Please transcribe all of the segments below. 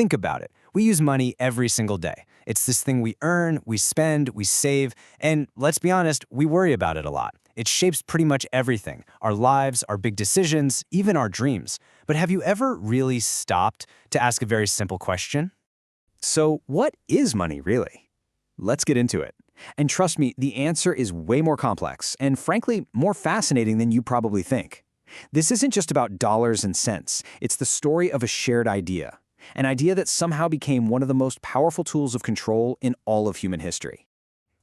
Think about it. We use money every single day. It's this thing we earn, we spend, we save, and let's be honest, we worry about it a lot. It shapes pretty much everything, our lives, our big decisions, even our dreams. But have you ever really stopped to ask a very simple question? So, what is money really? Let's get into it. And trust me, the answer is way more complex and frankly, more fascinating than you probably think. This isn't just about dollars and cents. It's the story of a shared idea. An idea that somehow became one of the most powerful tools of control in all of human history.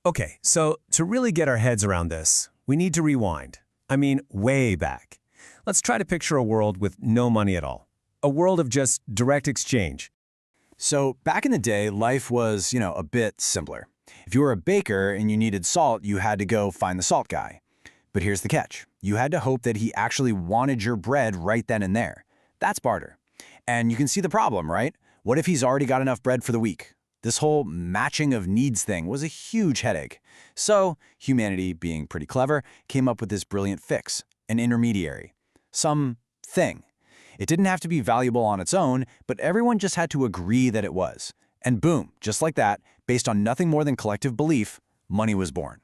Okay, so to really get our heads around this, we need to rewind. I mean, way back. Let's try to picture a world with no money at all. A world of just direct exchange. So back in the day, life was, a bit simpler. If you were a baker and you needed salt, you had to go find the salt guy. But here's the catch. You had to hope that he actually wanted your bread right then and there. That's barter. And you can see the problem, right? What if he's already got enough bread for the week? This whole matching of needs thing was a huge headache. So humanity, being pretty clever, came up with this brilliant fix, an intermediary. Some thing. It didn't have to be valuable on its own, but everyone just had to agree that it was. And boom, just like that, based on nothing more than collective belief, money was born.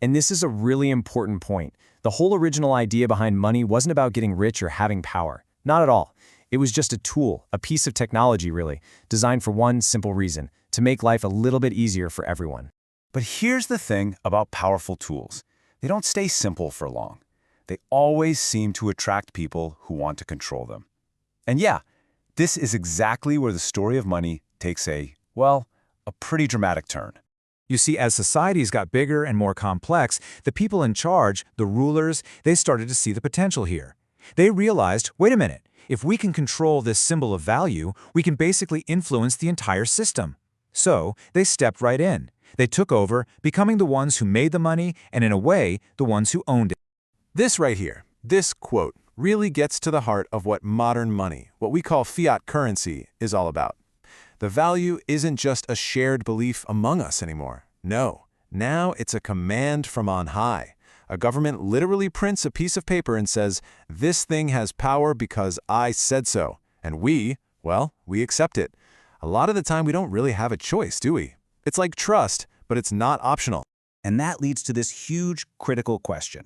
And this is a really important point. The whole original idea behind money wasn't about getting rich or having power. Not at all. It was just a tool, a piece of technology really, designed for one simple reason, to make life a little bit easier for everyone. But here's the thing about powerful tools. They don't stay simple for long. They always seem to attract people who want to control them. And yeah, this is exactly where the story of money takes a pretty dramatic turn. You see, as societies got bigger and more complex, the people in charge, the rulers, they started to see the potential here. They realized, wait a minute, if we can control this symbol of value, we can basically influence the entire system. So they stepped right in. They took over, becoming the ones who made the money and, in a way, the ones who owned it. This right here, this quote, really gets to the heart of what modern money, what we call fiat currency, is all about. The value isn't just a shared belief among us anymore. No, now it's a command from on high. A government literally prints a piece of paper and says, this thing has power because I said so. And we accept it. A lot of the time we don't really have a choice, do we? It's like trust, but it's not optional. And that leads to this huge critical question.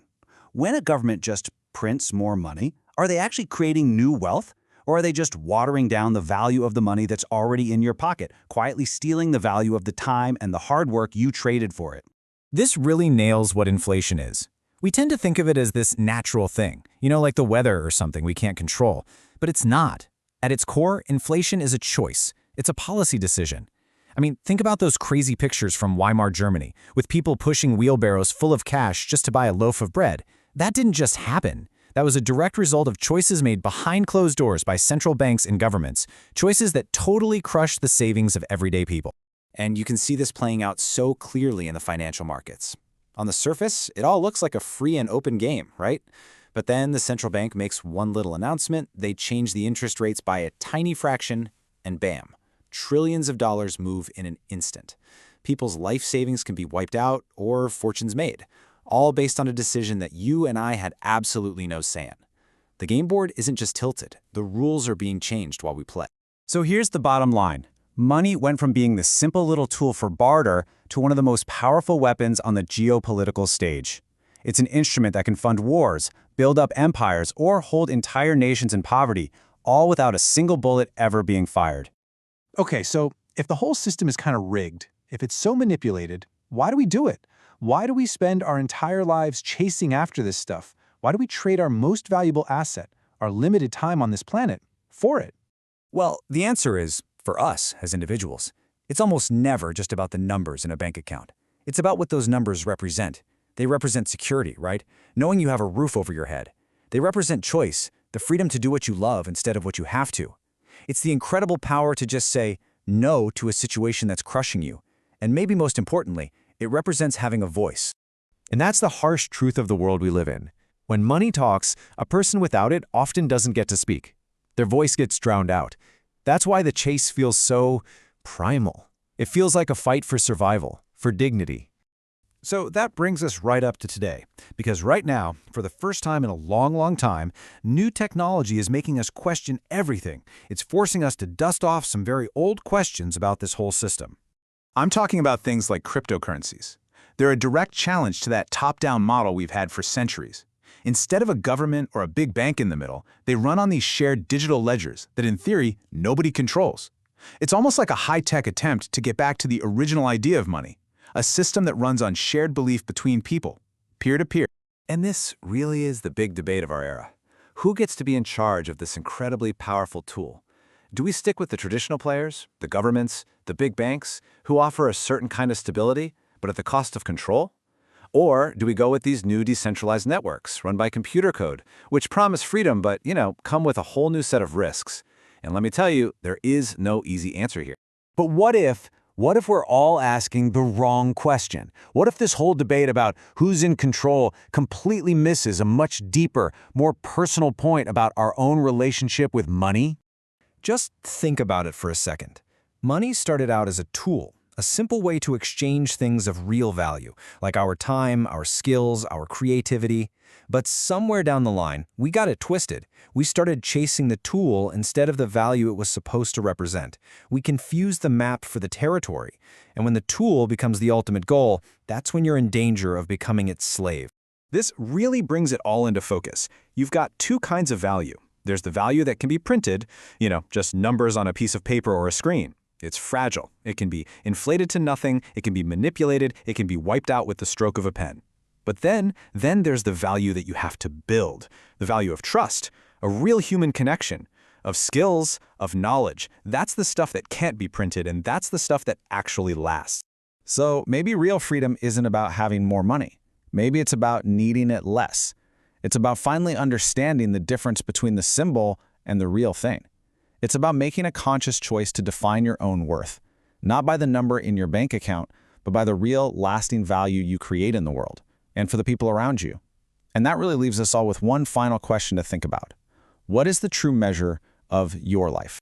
When a government just prints more money, are they actually creating new wealth? Or are they just watering down the value of the money that's already in your pocket, quietly stealing the value of the time and the hard work you traded for it? This really nails what inflation is. We tend to think of it as this natural thing, like the weather or something we can't control. But it's not. At its core, inflation is a choice. It's a policy decision. I mean, think about those crazy pictures from Weimar Germany, with people pushing wheelbarrows full of cash just to buy a loaf of bread. That didn't just happen. That was a direct result of choices made behind closed doors by central banks and governments, choices that totally crushed the savings of everyday people. And you can see this playing out so clearly in the financial markets. On the surface, it all looks like a free and open game, right? But then the central bank makes one little announcement, they change the interest rates by a tiny fraction, and bam, trillions of dollars move in an instant. People's life savings can be wiped out or fortunes made, all based on a decision that you and I had absolutely no say in. The game board isn't just tilted, the rules are being changed while we play. So here's the bottom line. Money went from being this simple little tool for barter to one of the most powerful weapons on the geopolitical stage. It's an instrument that can fund wars, build up empires, or hold entire nations in poverty, all without a single bullet ever being fired. Okay, so if the whole system is kind of rigged, if it's so manipulated, why do we do it? Why do we spend our entire lives chasing after this stuff? Why do we trade our most valuable asset, our limited time on this planet, for it? Well, the answer is, for us as individuals, it's almost never just about the numbers in a bank account. It's about what those numbers represent. They represent security, right? Knowing you have a roof over your head. They represent choice, the freedom to do what you love instead of what you have to. It's the incredible power to just say no to a situation that's crushing you. And maybe most importantly, it represents having a voice. And that's the harsh truth of the world we live in. When money talks, a person without it often doesn't get to speak. Their voice gets drowned out. That's why the chase feels so primal. It feels like a fight for survival, for dignity. So that brings us right up to today, because right now, for the first time in a long, long time, new technology is making us question everything. It's forcing us to dust off some very old questions about this whole system. I'm talking about things like cryptocurrencies. They're a direct challenge to that top-down model we've had for centuries. Instead of a government or a big bank in the middle, they run on these shared digital ledgers that, in theory, nobody controls. It's almost like a high-tech attempt to get back to the original idea of money, a system that runs on shared belief between people, peer-to-peer. And this really is the big debate of our era. Who gets to be in charge of this incredibly powerful tool? Do we stick with the traditional players, the governments, the big banks, who offer a certain kind of stability, but at the cost of control? Or do we go with these new decentralized networks run by computer code, which promise freedom but, come with a whole new set of risks? And let me tell you, there is no easy answer here. But what if we're all asking the wrong question? What if this whole debate about who's in control completely misses a much deeper, more personal point about our own relationship with money? Just think about it for a second. Money started out as a tool, a simple way to exchange things of real value, like our time, our skills, our creativity. But somewhere down the line, we got it twisted. We started chasing the tool instead of the value it was supposed to represent. We confused the map for the territory. And when the tool becomes the ultimate goal, that's when you're in danger of becoming its slave. This really brings it all into focus. You've got two kinds of value. There's the value that can be printed, just numbers on a piece of paper or a screen. It's fragile. It can be inflated to nothing. It can be manipulated. It can be wiped out with the stroke of a pen. But then there's the value that you have to build, the value of trust, a real human connection, of skills, of knowledge. That's the stuff that can't be printed, and that's the stuff that actually lasts. So maybe real freedom isn't about having more money. Maybe it's about needing it less. It's about finally understanding the difference between the symbol and the real thing. It's about making a conscious choice to define your own worth, not by the number in your bank account, but by the real, lasting value you create in the world and for the people around you. And that really leaves us all with one final question to think about. What is the true measure of your life?